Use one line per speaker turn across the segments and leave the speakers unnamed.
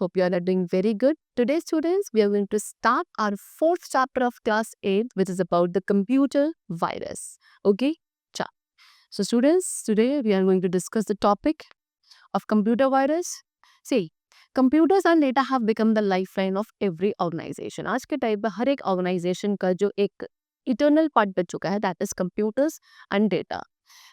Hope you all are doing very good. Today, students, we are going to start our fourth chapter of class 8, which is about the computer virus. Okay? Cha. So, students, today we are going to discuss the topic of computer virus. See, computers and data have become the lifeline of every organization. आज के time पे हर एक organization का जो एक eternal part बन चुका है, that is computers and data.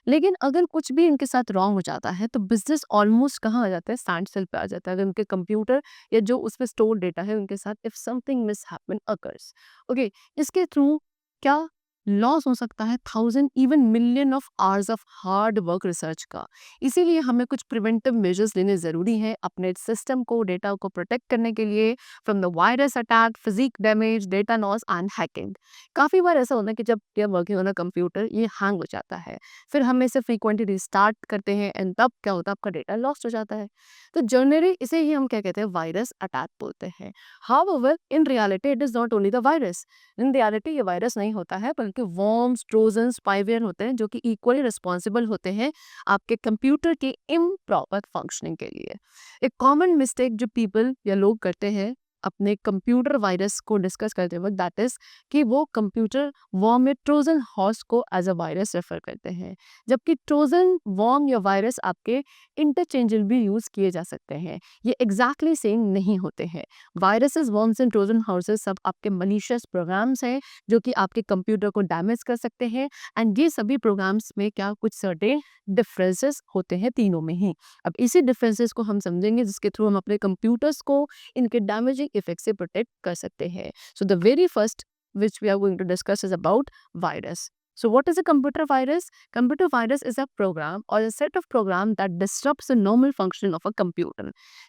लेकिन अगर कुछ भी इनके साथ रॉन्ग हो जाता है तो बिजनेस ऑलमोस्ट कहाँ आ जाता है, स्टैंड स्टिल पे आ जाता है अगर उनके कंप्यूटर या जो उसमें स्टोर डेटा है उनके साथ if something miss happen occurs. Okay, इसके थ्रू क्या लॉस हो सकता है, 1000 even million of hours of hard work research का। इसीलिए हमें कुछ प्रिवेंटिव मेजर्स लेने ज़रूरी हैं अपने सिस्टम को, डेटा को प्रोटेक्ट करने के लिए from the virus attack, physical damage, data loss and hacking. काफ़ी बार ऐसा होता है कि जब we are working on a computer ये हैंग हो जाता है, फिर हम इसे फ्रीक्वेंटली रिस्टार्ट करते हैं एंड तब क्या होता है, आपका डेटा लॉस्ट हो जाता है। तो जनरली इसे ही हम क्या कहते हैं, वायरस अटैक बोलते हैं। However in reality it is not only the virus. In reality ये वायरस नहीं होता है बल्कि वर्म्स, ट्रोजन, स्पाईवेयर होते हैं जो कि इक्वली रिस्पॉन्सिबल होते हैं आपके कंप्यूटर के इम्प्रॉपर फंक्शनिंग के लिए। एक कॉमन मिस्टेक जो पीपल या लोग करते हैं अपने कंप्यूटर वायरस को डिस्कस करते वक्त, दैट इज कि वो कंप्यूटर वर्म या ट्रोजन हॉर्स को एज अ वायरस रेफर करते हैं, जबकि ट्रोजन वर्म या वायरस आपके इंटरचेंजेबल भी यूज किए जा सकते हैं। ये एग्जैक्टली सेम नहीं होते हैं। Viruses, worms and Trojan horses सब आपके मलिशियस प्रोग्राम्स हैं जो कि आपके कंप्यूटर को डैमेज कर सकते हैं। एंड ये सभी प्रोग्राम्स में क्या कुछ सर्टेन डिफरेंसेस होते हैं तीनों में ही। अब इसी डिफरेंसेस को हम समझेंगे जिसके थ्रू हम अपने कंप्यूटर्स को इनके डैमेजिंग इफेक्ट से प्रोटेक्ट कर सकते हैं। So the very first which we are going to discuss is about virus. So what is a computer virus? Computer virus is a program or a set of program that disrupts the normal functioning of a computer.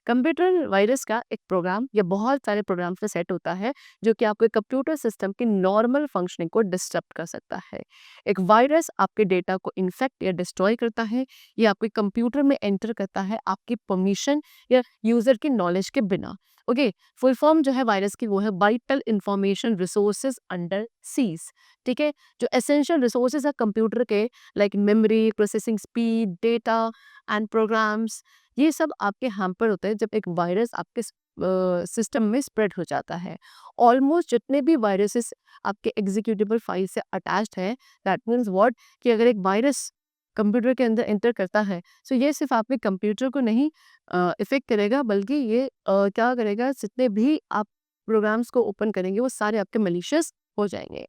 Computer virus का एक programme या बहुत सारे programme से set होता है जो कि आपके कंप्यूटर सिस्टम की नॉर्मल फंक्शनिंग को डिस्टर्ब कर सकता है। एक वायरस आपके डेटा को इन्फेक्ट या डिस्ट्रॉय करता है, या आपके कंप्यूटर में एंटर करता है आपकी परमिशन या यूजर की नॉलेज के बिना। ओके, फुल फॉर्म जो है वायरस की वो है vital information resources under siege. ठीक है, जो एसेंशियल रिसोर्सेज है कंप्यूटर के, like memory, processing speed, data and programs, ये सब आपके हैम्पर होते हैं जब एक वायरस आपके सिस्टम में स्प्रेड हो जाता है। ऑलमोस्ट जितने भी वायरसेस आपके एग्जीक्यूटेबल फाइल से अटैच्ड है, दैट मीन्स व्हाट, कि अगर एक वायरस कंप्यूटर के अंदर एंटर करता है सो ये सिर्फ आपके कंप्यूटर को नहीं इफेक्ट करेगा, बल्कि ये क्या करेगा, जितने भी आप प्रोग्राम्स को ओपन करेंगे वो सारे आपके मलिशियस हो जाएंगे।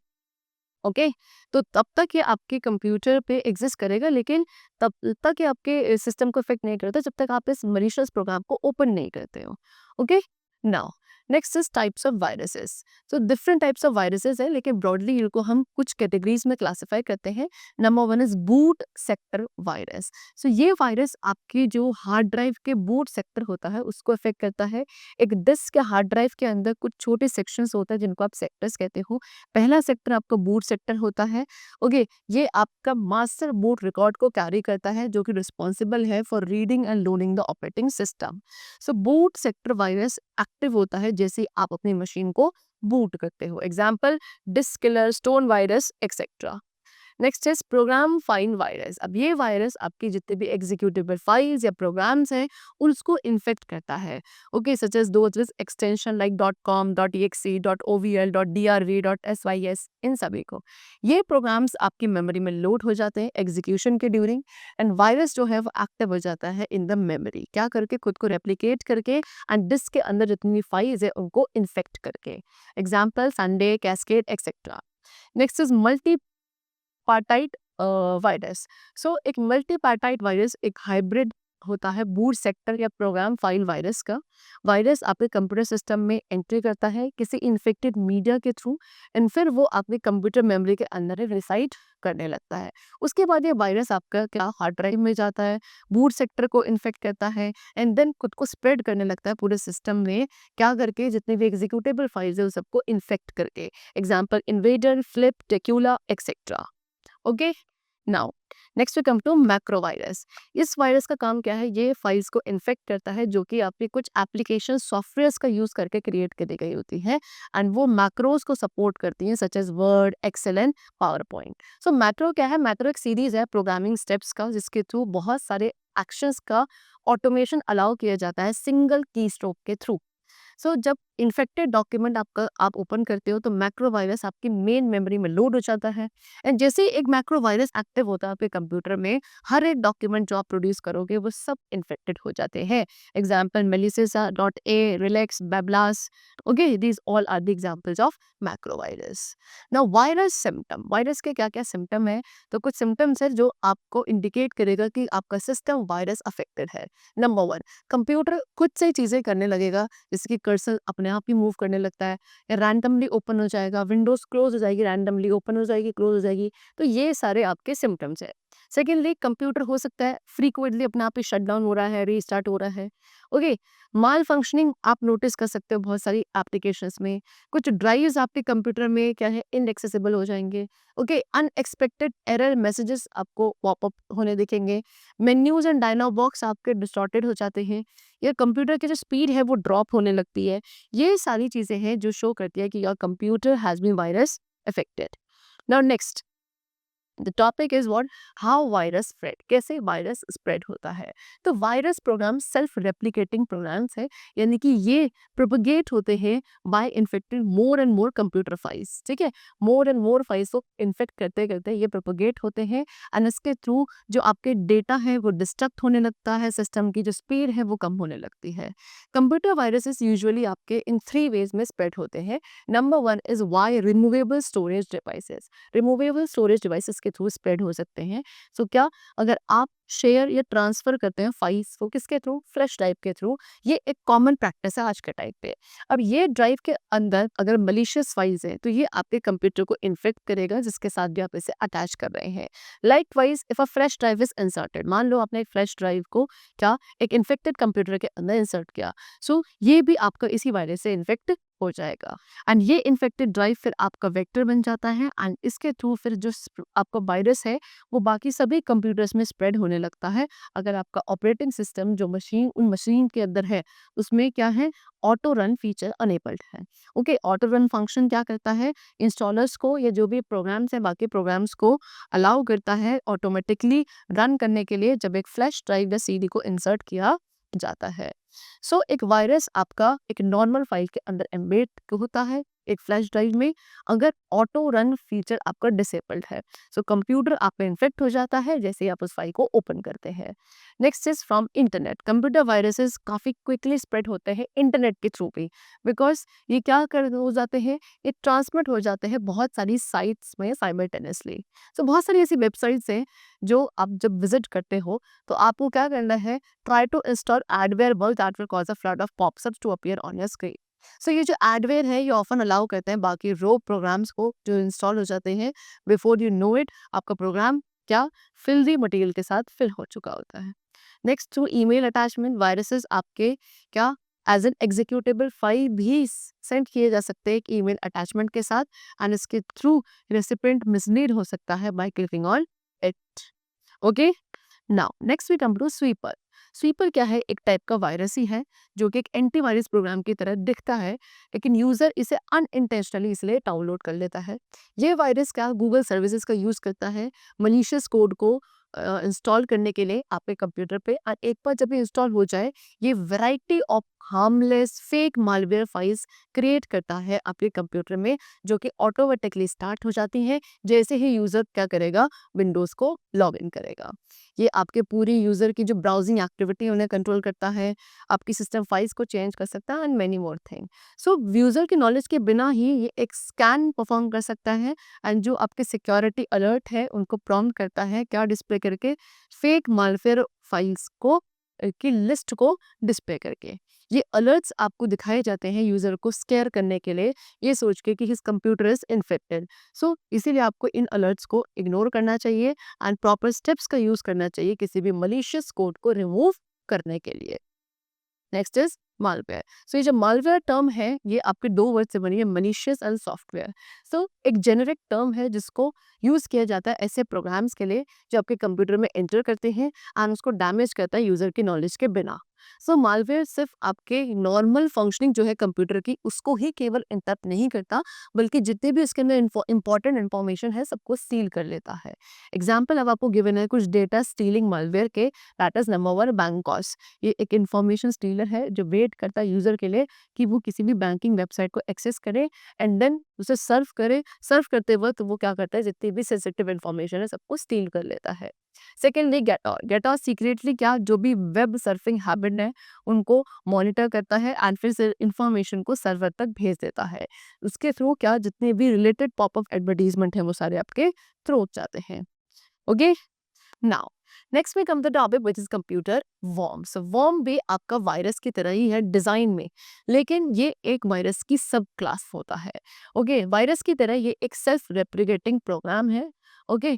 ओके, तो तब तक ये आपके कंप्यूटर पे एग्जिस्ट करेगा, लेकिन तब तक ये आपके सिस्टम को इफेक्ट नहीं करता जब तक आप इस मलिशियस प्रोग्राम को ओपन नहीं करते हो। Okay, now next is types of viruses. तो डिफरेंट टाइप्स ऑफ वायरसेस है, लेकिन ब्रॉडली इनको हम कुछ कैटेगरीज में क्लासिफाई करते हैं। Number one is boot sector virus. So ये वायरस आपकी जो हार्ड ड्राइव के बूट सेक्टर होता है उसको इफेक्ट करता है। एक डिस्क या हार्ड ड्राइव के अंदर कुछ छोटे सेक्शंस होते हैं जिनको आप सेक्टर्स कहते हो। पहला सेक्टर आपका बूट सेक्टर होता है। ओके, ये आपका मास्टर बूट रिकॉर्ड को कैरी करता है जो कि रिस्पॉन्सिबल है for reading and loading the operating system. So boot sector virus active होता है जैसे आप अपनी मशीन को बूट करते हो। Example disk killer, stone virus etcetera. Next is program file virus. अब ये वायरस आपकी जितने भी एग्जीक्यूटेबल फाइल्स या प्रोग्राम्स हैं उसको इन्फेक्ट करता है। Okay, such as those with extension like .com, .exe, .ovl, .drv, .sys, इन सभी को। ये प्रोग्राम्स आपकी मेमोरी में लोड हो जाते हैं एग्जीक्यूशन के ड्यूरिंग, एंड वायरस जो है वो एक्टिव हो जाता है इन द मेमोरी, क्या करके, खुद को रेप्लिकेट करके एंड डिस्क के अंदर जितनी फाइल्स है उनको इन्फेक्ट करके। Example Sunday, cascade etcetera. Next is multipartite virus. So एक मल्टी पार्टाइट वायरस एक हाइब्रिड होता है बूट सेक्टर या प्रोग्राम फाइल वायरस का। वायरस आपके कंप्यूटर सिस्टम में एंट्री करता है किसी इन्फेक्टेड मीडिया के थ्रू, एंड फिर वो आपके कंप्यूटर मेमोरी के अंदर रिसाइड करने लगता है। उसके बाद ये वायरस आपका क्या हार्ड ड्राइव में जाता है, बूट सेक्टर को इन्फेक्ट करता है, एंड देन खुद को स्प्रेड करने लगता है पूरे सिस्टम में, क्या करके, जितने भी एग्जीक्यूटेबल फाइल्स है उस सबको इन्फेक्ट करके। Example invader, flip, tequila etcetera. Okay, now next we come to macro virus. इस वायरस का काम क्या है, ये फाइल्स को इन्फेक्ट करता है जो कि आपके कुछ एप्लीकेशन सॉफ्टवेयर्स का यूज करके क्रिएट करी गई होती है, एंड वो मैक्रोज को सपोर्ट करती हैं such as Word, Excel and PowerPoint. So macro क्या है, मैक्रो एक सीरीज है प्रोग्रामिंग स्टेप्स का जिसके थ्रू बहुत सारे एक्शंस का ऑटोमेशन अलाउ किया जाता है सिंगल की स्ट्रोक के थ्रू। सो जब इन्फेक्टेड डॉक्यूमेंट आपका आप ओपन करते हो तो मैक्रो वायरस आपकी मेन मेमोरी में लोड हो जाता है, एंड जैसे ही एक मैक्रो वायरस एक्टिव होता है आपके कंप्यूटर में, हर एक डॉक्यूमेंट जो आप प्रोड्यूस करोगे वो सब इन्फेक्टेड हो जाते हैं। Example Melissa dot A, relax, Bablas, okay, these all are the examples of macro virus. Now virus symptom, virus के क्या क्या सिम्टम है? तो कुछ सिम्टम्स है जो आपको इंडिकेट करेगा कि आपका सिस्टम वायरस अफेक्टेड है। नंबर वन, कंप्यूटर खुद से चीज़ें करने लगेगा, जैसे कि कर्सर अपने आप ही मूव करने लगता है, या रैंडमली ओपन हो जाएगा, विंडोज क्लोज हो जाएगी, रैंडमली ओपन हो जाएगी, क्लोज हो जाएगी। तो ये सारे आपके सिम्टम्स है। सेकेंडली, कंप्यूटर हो सकता है फ्रीक्वेंटली अपने आप ही शट डाउन हो रहा है, रीस्टार्ट हो रहा है। ओके, माल फंक्शनिंग आप नोटिस कर सकते हो बहुत सारी एप्लीकेशंस में। कुछ ड्राइव्स आपके कंप्यूटर में क्या है, इनएक्सेसिबल हो जाएंगे। ओके, अनएक्सपेक्टेड एरर मैसेजेस आपको पॉपअप होने दिखेंगे। मेन्यूज एंड डायलॉग बॉक्स आपके डिस्टॉर्टेड हो जाते हैं, या कंप्यूटर की जो स्पीड है वो ड्रॉप होने लगती है। ये सारी चीज़ें हैं जो शो करती है कि your computer has been virus affected. Now next, the topic is what, how virus spread, कैसे वायरस स्प्रेड होता है। तो virus program self replicating programs है, यानी कि ये प्रोपगेट होते हैं by infecting more and more computer files. ठीक है, मोर एंड मोर फाइल्स को इन्फेक्ट करते करते ये प्रोपगेट होते हैं, एंड इसके थ्रू जो आपके डेटा है वो डिस्ट्रक्ट होने लगता है, सिस्टम की जो स्पीड है वो कम होने लगती है। कंप्यूटर वायरसेस यूजुअली आपके इन 3 वेज में स्प्रेड होते हैं। Number one is via removable storage devices, removable storage devices के थ्रू स्प्रेड हो सकते हैं। सो क्या, अगर आप शेयर या ट्रांसफर करते हैं फाइल्स को, किसके थ्रू, फ्लैश ड्राइव के थ्रू, ये एक कॉमन प्रैक्टिस है आज के टाइम पे। अब ये ड्राइव के अंदर अगर मलिशियस फाइल्स हैं तो ये आपके कंप्यूटर को इन्फेक्ट करेगा, जिसके साथ भी आप इसे अटैच कर रहे हैं। Likewise if a flash drive is inserted, मान लो आपने एक फ्लैश ड्राइव को क्या एक इन्फेक्टेड कंप्यूटर के अंदर इंसर्ट किया, सो ये भी आपका इसी वायरस से इन्फेक्ट हो जाएगा, एंड ये इन्फेक्टेड ड्राइव फिर आपका वेक्टर बन जाता है, एंड इसके थ्रू फिर जो आपका वायरस है वो बाकी सभी कंप्यूटर्स में स्प्रेड होने लगता है। अगर आपका ऑपरेटिंग सिस्टम जो मशीन उन मशीन के अंदर है उसमें क्या है, ऑटो रन फीचर अनेबल्ड है। ओके, ऑटो रन फंक्शन क्या करता है, इंस्टॉलर्स को या जो भी प्रोग्राम्स हैं बाकी प्रोग्राम्स को अलाउ करता है ऑटोमेटिकली रन करने के लिए जब एक फ्लैश ड्राइव या सीडी को इंसर्ट किया जाता है। सो एक वायरस आपका एक नॉर्मल फाइल के अंदर एम्बेड होता है एक फ्लैश ड्राइव में, अगर ऑटो रन फीचर आपका डिसेबल्ड है। सो कंप्यूटर आपका इन्फेक्ट हो जाता है जैसे ही आप उस फाइल को ओपन करते हैं। Next is from internet, computer viruses काफ़ी क्विकली स्प्रेड होते हैं इंटरनेट के थ्रू भी, बिकॉज ये क्या कर हो जाते हैं, ये ट्रांसमिट हो जाते हैं बहुत सारी साइट्स में साइमल्टेनियसली। सो बहुत सारी ऐसी वेबसाइट्स हैं जो आप जब विजिट करते हो तो आपको क्या करना है, try to install adware bugs that will cause a flood of pop-ups to appear on your screen. सो ये जो एडवेयर है ये ऑफन अलाउ करते हैं बाकी रो प्रोग्राम्स को जो इंस्टॉल हो जाते हैं, बिफोर यू नो इट आपका प्रोग्राम क्या फिल्दी मटेरियल के साथ फिल हो चुका होता है। Next, through email attachment viruses आपके क्या एज एन एग्जीक्यूटेबल फाइल भी सेंड किए जा सकते हैं एक ईमेल अटैचमेंट के साथ, एंड इसके थ्रू रेसिपिएंट मिसलीड हो सकता है by clicking on it. Okay, now next we come to sweeper. Sweeper क्या है, एक टाइप का वायरस ही है जो कि एक एंटीवायरस प्रोग्राम की तरह दिखता है, लेकिन यूजर इसे अनइंटेंशनली इसलिए डाउनलोड कर लेता है। ये वायरस क्या गूगल सर्विसेज का यूज करता है मलिशियस कोड को इंस्टॉल करने के लिए आपके कंप्यूटर पे, और एक बार जब ये इंस्टॉल हो जाए ये variety of harmless fake malware files create करता है आपके कंप्यूटर में, जो कि ऑटोमेटिकली स्टार्ट हो जाती हैं जैसे ही यूजर क्या करेगा, विंडोज को लॉग इन करेगा। ये आपके पूरी यूजर की जो ब्राउजिंग एक्टिविटी उन्हें कंट्रोल करता है, आपकी सिस्टम फाइल्स को चेंज कर सकता है, and many more thing. So user की नॉलेज के बिना ही ये एक स्कैन परफॉर्म कर सकता है, एंड जो आपके सिक्योरिटी अलर्ट है उनको प्रॉम्प्ट करता है क्या डिस्प्ले करके, फेक मालवेयर फाइल्स को की लिस्ट को डिस्प्ले करके। ये अलर्ट्स आपको दिखाए जाते हैं यूजर को स्केयर करने के लिए, ये सोच के कि हिज कंप्यूटर इज इन्फेक्टेड। सो इसीलिए आपको इन अलर्ट्स को इग्नोर करना चाहिए एंड प्रॉपर स्टेप्स का यूज करना चाहिए किसी भी मलिशियस कोड को रिमूव करने के लिए। Next is malware. सो ये जो मालवेयर टर्म है ये आपके दो वर्ड से बनी है, मलिशियस एंड सॉफ्टवेयर। सो एक जेनेरिक टर्म है जिसको यूज किया जाता है ऐसे प्रोग्राम्स के लिए जो आपके कंप्यूटर में एंटर करते हैं एंड उसको डैमेज करता है यूजर की नॉलेज के बिना। सो मालवेयर सिर्फ आपके नॉर्मल फंक्शनिंग जो है कंप्यूटर की उसको ही केवल इंटरप्ट नहीं करता, बल्कि जितने भी उसके अंदर इंपॉर्टेंट इन्फॉर्मेशन है सबको सील कर लेता है। एग्जाम्पल अब आपको गिवन है कुछ डेटा स्टीलिंग मालवेयर के, दैट इज नंबर वन बैंकॉस। ये एक इंफॉर्मेशन स्टीलर है जो वेट करता है यूजर के लिए कि वो किसी भी बैंकिंग वेबसाइट को एक्सेस करे एंड देन उसे सर्व करे। सर्व करते वक्त वो क्या करता है, जितनी भी सेंसिटिव इन्फॉर्मेशन है सबको स्टील कर लेता है। सेकेंडली गेटऑर, गेटऑर सीक्रेटली क्या जो भी वेब सर्फिंग हैबिट है उनको मॉनिटर करता है एंड फिर से इंफॉर्मेशन को सर्वर तक भेज देता है। उसके थ्रू क्या जितने भी रिलेटेड पॉपअप एडवर्टीजमेंट है वो सारे आपके थ्रू जाते हैं। ओके, नाउ नेक्स्ट में come the topic which is computer worm. So worm भी आपका वायरस की तरह ही है डिजाइन में, लेकिन ये एक वायरस की सब क्लास होता है। ओके, वायरस की तरह ये एक सेल्फ रेप्लिकेटिंग प्रोग्राम है। ओके,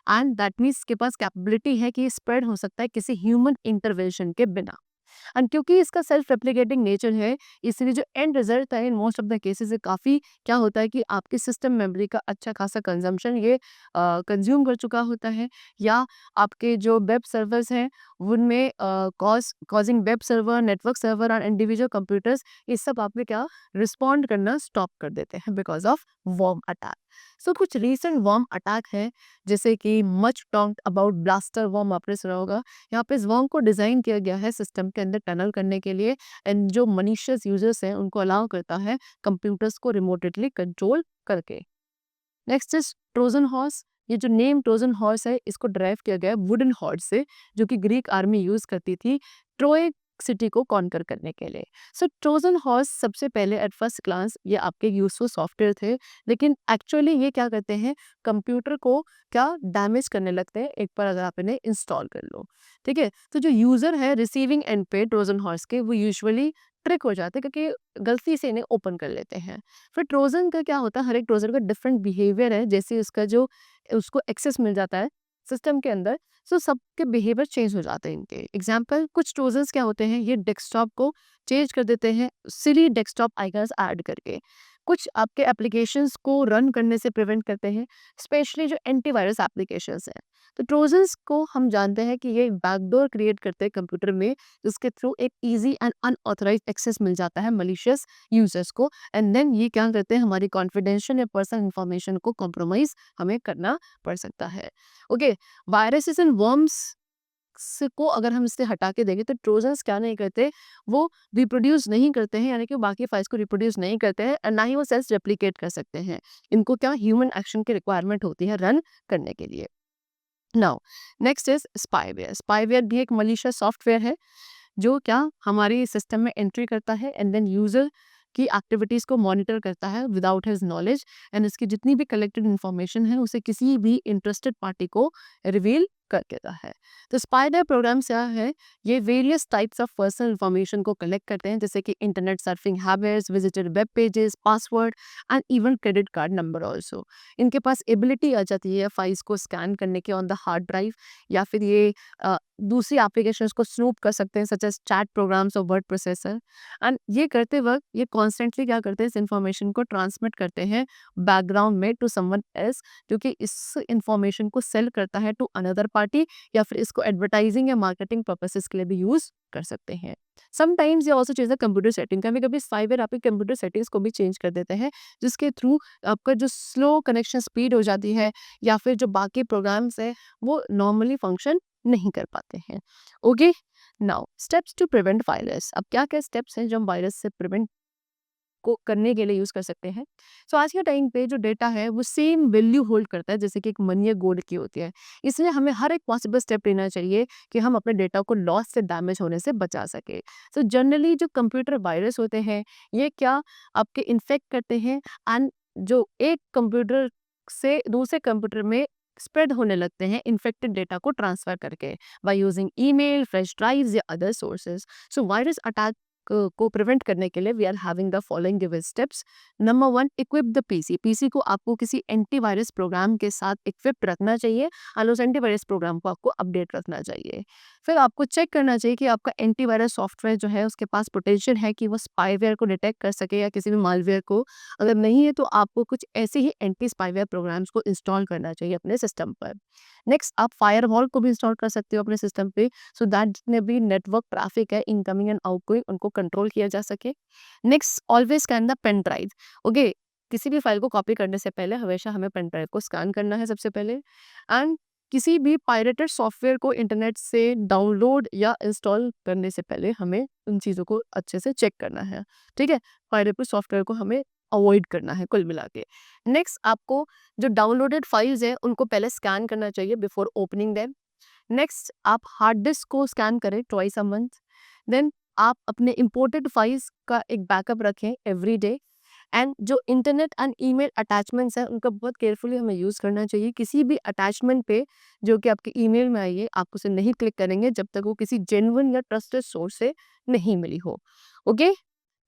एंड दैट मीन्स के पास कैपेबिलिटी है कि स्प्रेड हो सकता है किसी ह्यूमन इंटरवेंशन के बिना। एंड क्योंकि इसका सेल्फ रेप्लिकेटिंग नेचर है, इसलिए जो एंड रिजल्ट है in most of the cases काफ़ी क्या होता है कि आपके सिस्टम मेमोरी का अच्छा खासा कंजम्पशन ये कंज्यूम कर चुका होता है, या आपके जो वेब सर्वर्स हैं उनमें causing web server, network server और इंडिविजुअल कंप्यूटर्स ये सब आपके क्या रिस्पॉन्ड करना स्टॉप कर देते हैं बिकॉज ऑफ वर्म अटैक। सो कुछ रीसेंट वर्म अटैक है जैसे कि much talked about blaster worm, आपने सुना होगा। यहाँ पे इस वर्म को डिज़ाइन किया गया है सिस्टम के अंदर टनल करने के लिए एंड जो मनीशियस यूजर्स हैं उनको अलाउ करता है कंप्यूटर्स को रिमोटली कंट्रोल करके। Next is Trojan horse. ये जो नेम ट्रोजन हॉर्स है इसको ड्राइव किया गया है वुडन हॉर्स से, जो कि ग्रीक आर्मी यूज करती थी ट्रोय सिटी को कॉन्कर करने के लिए। सो ट्रोजन हॉर्स सबसे पहले एट फर्स्ट क्लास ये आपके यूजफुल सॉफ्टवेयर थे, लेकिन एक्चुअली ये क्या करते हैं कंप्यूटर को क्या डैमेज करने लगते हैं एक बार अगर आप इन्हें इंस्टॉल कर लो। ठीक है, तो जो यूजर है रिसीविंग एंड पे ट्रोजन हॉर्स के वो यूजुअली ट्रिक हो जाते हैं क्योंकि गलती से इन्हें ओपन कर लेते हैं। फिर ट्रोजन का क्या होता है, हर एक ट्रोजन का डिफरेंट बिहेवियर है, जैसे उसका जो उसको एक्सेस मिल जाता है सिस्टम के अंदर, सो सबके बिहेवियर चेंज हो जाते हैं इनके। एग्जाम्पल कुछ ट्रोजन्स क्या होते हैं, ये डेस्कटॉप को चेंज कर देते हैं सिली डेस्कटॉप आइकन्स ऐड करके। कुछ आपके एप्लीकेशंस को रन करने से प्रिवेंट करते हैं, स्पेशली जो एंटीवायरस एप्लीकेशंस हैं। तो ट्रोजन्स को हम जानते हैं कि ये बैकडोर क्रिएट करते हैं कंप्यूटर में, जिसके थ्रू एक इजी एंड अनऑथराइज्ड एक्सेस मिल जाता है मलिशियस यूजर्स को, एंड देन ये क्या करते हैं हमारी कॉन्फिडेंशियल या पर्सनल इंफॉर्मेशन को कॉम्प्रोमाइज हमें करना पड़ सकता है। ओके, वायरसेस एंड वर्म्स को अगर हम इससे हटा के देंगे तो ट्रोजन्स क्या नहीं करते, वो रिप्रोड्यूस नहीं करते हैं, यानी कि बाकी फाइल्स को रिप्रोड्यूस नहीं करते हैं और ना ही वो सेल्फ रेप्लिकेट कर सकते हैं। इनको क्या ह्यूमन एक्शन की रिक्वायरमेंट होती है रन करने के लिए। Now next is spyware. Spyware भी एक मलिशियस सॉफ्टवेयर है जो क्या हमारी सिस्टम में एंट्री करता है एंड देन यूजर की एक्टिविटीज को मॉनिटर करता है विदाउट हिज नॉलेज, एंड इसकी जितनी भी कलेक्टेड इंफॉर्मेशन है उसे किसी भी इंटरेस्टेड पार्टी को रिवील कर देता है। तो स्पाइडर प्रोग्राम क्या है, ये various types of personal information को कलेक्ट करते हैं जैसे कि internet surfing habits, visited web pages, password and even credit card number also. इनके पास एबिलिटी आ जाती है फाइल्स को स्कैन करने की ऑन द हार्ड ड्राइव, या फिर ये दूसरी एप्लीकेशंस को स्नूप कर सकते हैं सच एज चैट प्रोग्राम्स और वर्ड प्रोसेसर। एंड ये करते वक्त ये कॉन्स्टेंटली क्या करते हैं इस इंफॉर्मेशन को ट्रांसमिट करते हैं बैकग्राउंड में टू समवन एल्स, जो कि इस इंफॉर्मेशन को सेल करता है टू अनदर पार्टी, या फिर इसको एडवर्टाइजिंग या मार्केटिंग पर्पसेस के लिए भी यूज कर सकते हैं। समटाइम्स ये ऑल्सो चीज़ है कंप्यूटर सेटिंग, कभी कभी स्पाईवेयर आपके कंप्यूटर सेटिंग्स को भी चेंज कर देते हैं, जिसके थ्रू आपका जो स्लो कनेक्शन स्पीड हो जाती है या फिर जो बाकी प्रोग्राम्स है वो नॉर्मली फंक्शन नहीं कर पाते हैं। Okay, now steps to prevent virus. अब क्या क्या स्टेप्स हैं जो हम वायरस से प्रिवेंट को करने के लिए यूज कर सकते हैं। सो आज के टाइम पे जो डेटा है वो सेम वैल्यू होल्ड करता है जैसे कि एक मनी या गोल्ड की होती है, इसलिए हमें हर एक पॉसिबल स्टेप लेना चाहिए कि हम अपने डेटा को लॉस से डैमेज होने से बचा सके। सो जनरली जो कंप्यूटर वायरस होते हैं ये क्या आपके इन्फेक्ट करते हैं एंड जो एक कंप्यूटर से दूसरे कंप्यूटर में स्प्रेड होने लगते हैं इन्फेक्टेड डेटा को ट्रांसफर करके by using email, flash drives या other sources. So virus attack को प्रिवेंट करने के लिए we are having the following given steps. Number 1, equip the PC. PC को आपको किसी एंटीवायरस प्रोग्राम के साथ इक्विप रखना चाहिए और उस एंटीवायरस प्रोग्राम को आपको अपडेट रखना चाहिए। फिर आपको चेक करना चाहिए कि आपका एंटीवायरस सॉफ्टवेयर जो है उसके पास पोटेंशियल है कि वो स्पाईवेयर को डिटेक्ट कर सके या किसी भी मालवेयर को। अगर नहीं है तो आपको कुछ ऐसे ही एंटी स्पाईवेयर प्रोग्राम्स को इंस्टॉल करना चाहिए अपने सिस्टम पर। नेक्स्ट, आप फायरवॉल को भी इंस्टॉल कर सकते हो अपने सिस्टम पे, सो दैट जितने भी नेटवर्क ट्रैफिक है इनकमिंग एंड आउटगोइंग उनको कंट्रोल किया जा सके। Next, always scan the pen drive. Okay, किसी भी फाइल को कॉपी करने से पहले हमेशा हमें पेन ड्राइव को स्कैन करना है सबसे पहले। एंड किसी भी पायरेटेड सॉफ्टवेयर को इंटरनेट से डाउनलोड या इंस्टॉल करने से पहले हमें उन चीज़ों को अच्छे से चेक करना है। ठीक है, पायरेटेड सॉफ्टवेयर को हमें अवॉइड करना है कुल मिला के। नेक्स्ट, आपको जो डाउनलोडेड फाइल्स हैं उनको पहले स्कैन करना चाहिए बिफोर ओपनिंग देम। नेक्स्ट, आप हार्ड डिस्क को स्कैन करें ट्वाइस अ मंथ। देन आप अपने इम्पोर्टेड फाइल्स का एक बैकअप रखें एवरी डे। एंड जो इंटरनेट एंड ईमेल अटैचमेंट्स हैं उनका बहुत केयरफुली हमें यूज़ करना चाहिए। किसी भी अटैचमेंट पे जो कि आपके ईमेल में आई है आप उसे नहीं क्लिक करेंगे जब तक वो किसी जेन्युइन या ट्रस्टेड सोर्स से नहीं मिली हो। Okay,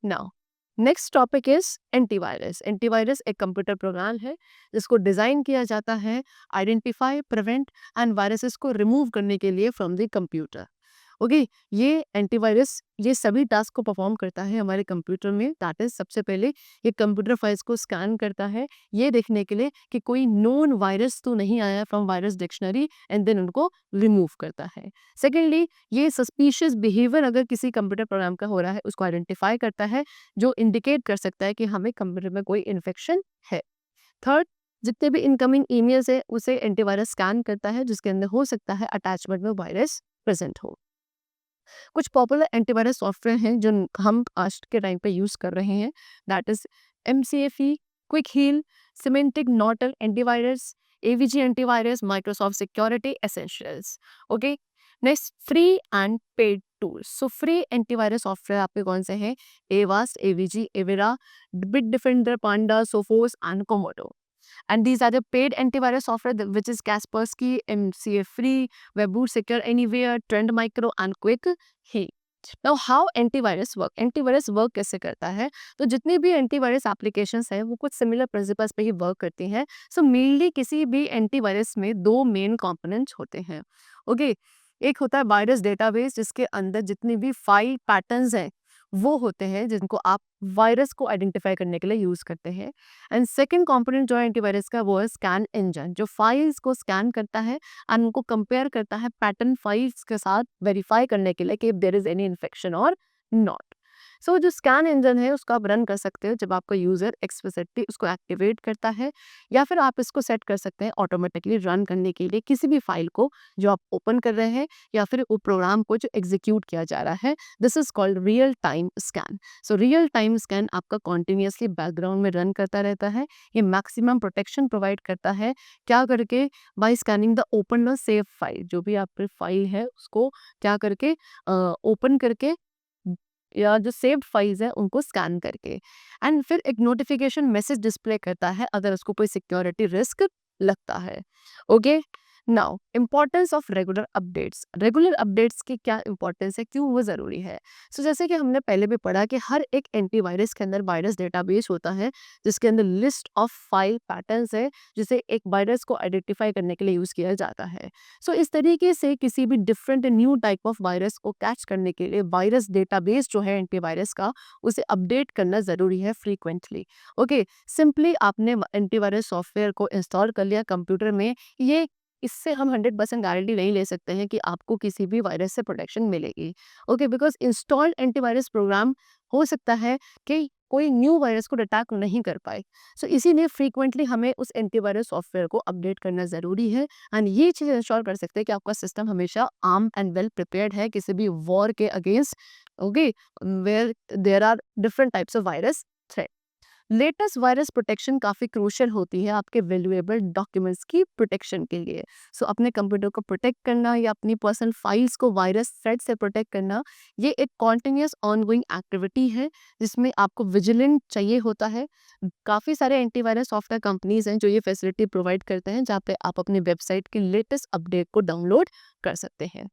now next topic is antivirus. Antivirus एक कंप्यूटर प्रोग्राम है जिसको डिज़ाइन किया जाता है आइडेंटिफाई, प्रिवेंट एंड वायरसेस को रिमूव करने के लिए फ्रॉम द कंप्यूटर। ओके, ये एंटीवायरस ये सभी टास्क को परफॉर्म करता है हमारे कंप्यूटर में। दैट इज, सबसे पहले ये कंप्यूटर फाइल्स को स्कैन करता है ये देखने के लिए कि कोई नोन वायरस तो नहीं आया from virus dictionary, and then उनको रिमूव करता है। सेकेंडली, ये सस्पिशियस बिहेवियर अगर किसी कंप्यूटर प्रोग्राम का हो रहा है उसको आइडेंटिफाई करता है जो इंडिकेट कर सकता है कि हमें कंप्यूटर में कोई इन्फेक्शन है। थर्ड, जितने भी इनकमिंग ईमेल्स है उसे एंटीवायरस स्कैन करता है जिसके अंदर हो सकता है अटैचमेंट में वायरस प्रेजेंट हो। कुछ पॉपुलर एंटीवायरस सॉफ्टवेयर हैं जो हम आज के टाइम पे यूज़ कर रहे हैं। That is MCAFE, Quick Heal, Symantec Norton antivirus, AVG antivirus, Microsoft Security Essentials. Okay, next, free and paid tools. So free antivirus software आपके कौन से हैं? Avast, AVG, Avira, Bitdefender, Panda, Sophos and Comodo. And these are the paid antivirus software which is Kaspersky, MCA Free, Webboot Secure Anywhere, Trend Micro and Quick Heal. Now how antivirus work? Antivirus work कैसे करता है? तो जितनी भी antivirus applications हैं वो कुछ similar principles पे ही वर्क करती हैं। सो मेनली किसी भी एंटीवायरस में दो मेन कंपोनेंट्स होते हैं। ओके, एक होता है वायरस डेटाबेस जिसके अंदर जितनी भी फाइल पैटर्न्स हैं वो होते हैं जिनको आप वायरस को आइडेंटिफाई करने के लिए यूज़ करते हैं। एंड सेकेंड कंपोनेंट जो है एंटीवायरस का वो है स्कैन इंजन, जो फाइल्स को स्कैन करता है एंड उनको कंपेयर करता है पैटर्न फाइल्स के साथ वेरीफाई करने के लिए कि if there is any infection or not. So जो स्कैन इंजन है उसको आप रन कर सकते हो जब आपका यूज़र एक्सप्लिसिटली उसको एक्टिवेट करता है, या फिर आप इसको सेट कर सकते हैं ऑटोमेटिकली रन करने के लिए किसी भी फाइल को जो आप ओपन कर रहे हैं या फिर वो प्रोग्राम को जो एग्जीक्यूट किया जा रहा है। This is called real time scan. So real time scan आपका कॉन्टिन्यूसली बैकग्राउंड में रन करता रहता है। ये मैक्सिमम प्रोटेक्शन प्रोवाइड करता है, क्या करके? बाय स्कैनिंग द ओपन और सेव फाइल। जो भी आपकी फाइल है उसको क्या करके ओपन करके या जो सेव्ड फाइल्स है उनको स्कैन करके, एंड फिर एक नोटिफिकेशन मैसेज डिस्प्ले करता है अगर उसको कोई सिक्योरिटी रिस्क लगता है। Okay, now importance of regular updates. Regular updates की क्या इंपॉर्टेंस है, क्यों वो ज़रूरी है? सो जैसे कि हमने पहले भी पढ़ा कि हर एक एंटीवायरस के अंदर वायरस डेटाबेस होता है जिसके अंदर लिस्ट ऑफ फाइल पैटर्न्स है जिसे एक वायरस को आइडेंटिफाई करने के लिए यूज़ किया जाता है। सो इस तरीके से किसी भी different new type of virus को कैच करने के लिए वायरस डेटाबेस जो है एंटीवायरस का उसे अपडेट करना ज़रूरी है फ्रीक्वेंटली। ओके, सिंपली आपने एंटीवायरस सॉफ्टवेयर को इंस्टॉल कर लिया कंप्यूटर में, ये इससे हम 100% गारंटी नहीं ले सकते हैं कि आपको किसी भी वायरस से प्रोटेक्शन मिलेगी। Okay, because installed antivirus program हो सकता है कि कोई न्यू वायरस को अटैक नहीं कर पाए। सो इसीलिए फ्रीक्वेंटली हमें उस एंटीवायरस सॉफ्टवेयर को अपडेट करना ज़रूरी है, एंड ये चीज़ इंश्योर कर सकते हैं कि आपका सिस्टम हमेशा आर्म एंड वेल प्रिपेयर्ड है किसी भी वॉर के against. Okay, where there are different types of virus threat. Latest virus protection काफ़ी क्रूशियल होती है आपके वैल्यूएबल डॉक्यूमेंट्स की प्रोटेक्शन के लिए। सो अपने कंप्यूटर को प्रोटेक्ट करना या अपनी पर्सनल फाइल्स को वायरस थ्रेट से प्रोटेक्ट करना, ये एक कॉन्टिन्यूस ऑनगोइंग एक्टिविटी है जिसमें आपको विजिलेंट चाहिए होता है। काफ़ी सारे एंटीवायरस सॉफ्टवेयर कंपनीज हैं जो ये फैसिलिटी प्रोवाइड करते हैं जहाँ पे आप अपनी वेबसाइट के लेटेस्ट अपडेट को डाउनलोड कर सकते हैं।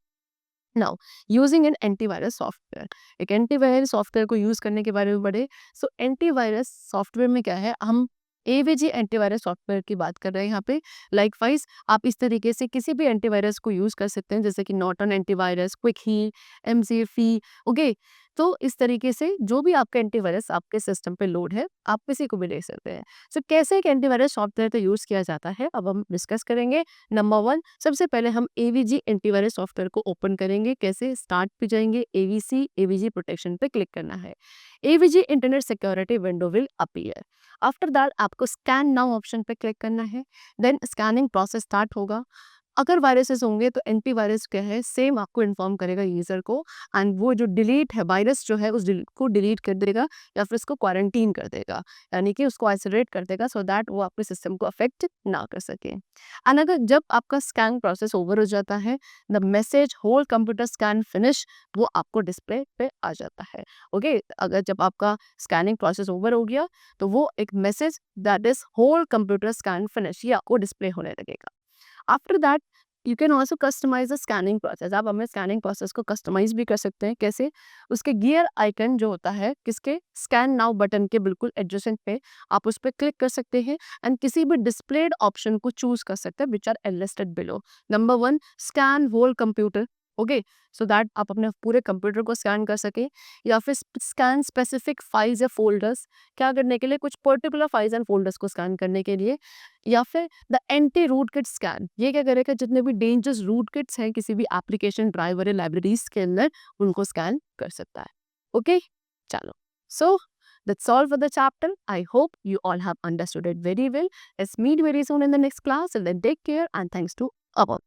Now using an antivirus software, एक एंटीवायरस सॉफ्टवेयर को यूज करने के बारे में पढ़े। सो एंटीवायरस सॉफ्टवेयर में क्या है, हम एवीजी एंटीवायरस सॉफ्टवेयर की बात कर रहे हैं यहाँ पे। लाइकवाइज आप इस तरीके से किसी भी एंटीवायरस को यूज कर सकते हैं, जैसे कि Norton antivirus, Quick Heal, McAfee. Okay, तो इस तरीके से जो भी आपका एंटीवायरस आपके सिस्टम पे लोड है, आप किसी को भी ले सकते हैं। सो कैसे एक एंटीवायरस सॉफ्टवेयर का यूज किया जाता है, अब हम डिस्कस करेंगे। नंबर 1, सबसे पहले हम एवीजी एंटीवायरस सॉफ्टवेयर को ओपन करेंगे। कैसे, स्टार्ट पे जाएंगे, एवीसी एवीजी प्रोटेक्शन पे क्लिक करना है। AVG internet security window will appear. After that आपको स्कैन नाउ ऑप्शन पे क्लिक करना है। देन स्कैनिंग प्रोसेस स्टार्ट होगा। अगर वायरसेस होंगे तो एंटीवायरस क्या है, सेम आपको इन्फॉर्म करेगा यूजर को, एंड वो जो डिलीट है, वायरस जो है उस को डिलीट कर देगा या फिर उसको क्वारंटीन कर देगा, यानी कि उसको आइसोलेट कर देगा सो दैट वो आपके सिस्टम को अफेक्ट ना कर सके। एंड अगर जब आपका स्कैन प्रोसेस ओवर हो जाता है, the message whole computer scan finish, वो आपको डिस्प्ले पे आ जाता है। ओके, अगर जब आपका स्कैनिंग प्रोसेस ओवर हो गया तो वो एक message that is whole computer scan finish, ये आपको डिस्प्ले होने लगेगा। After that you can also customize the scanning process. आप अपने स्कैनिंग प्रोसेस को कस्टमाइज भी कर सकते हैं। कैसे, उसके गियर आइकन जो होता है, किसके, स्कैन नाउ बटन के बिल्कुल एडजेसेंट पे आप उस पर क्लिक कर सकते हैं एंड किसी भी डिस्प्लेड ऑप्शन को चूज कर सकते हैं which are listed below. Number 1, scan whole computer. Okay, so that आप अपने पूरे कंप्यूटर को स्कैन कर सके, या फिर स्कैन स्पेसिफिक फाइल्स या फोल्डर्स, क्या करने के लिए, कुछ पर्टिकुलर फाइल्स एंड फोल्डर्स को स्कैन करने के लिए। या फिर the anti root kit scan, ये क्या करेगा, जितने भी डेंजरस रूट किट्स हैं किसी भी एप्लीकेशन ड्राइवर या लाइब्रेरीज के अंदर, उनको स्कैन कर सकता है। ओके, चलो, सो that's all for the chapter. I hope you all have understood it very well. Let's meet very soon in the next class, and then take care and thanks to all.